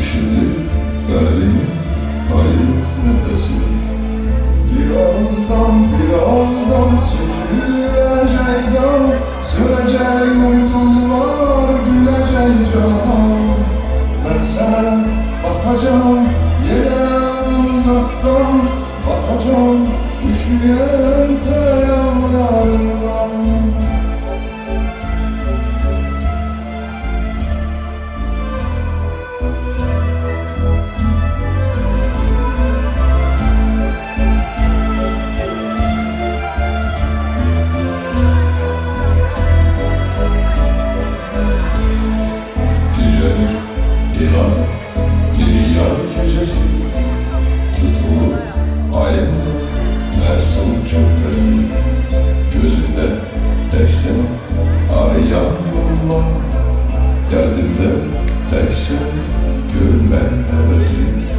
üşüdü kalbimin ayık nefesi. Birazdan sökülecek dam, sönecek yıldızlar, gülecek can. Ben sana bakacağım yere uzaktan, bakacağım üşüyen yanlarından. İnan bir yar gecesi, tutulu ayında mesum cübbesi. Gözünde tek seni arayan yollar, derdimde tek seni görmen hevesi.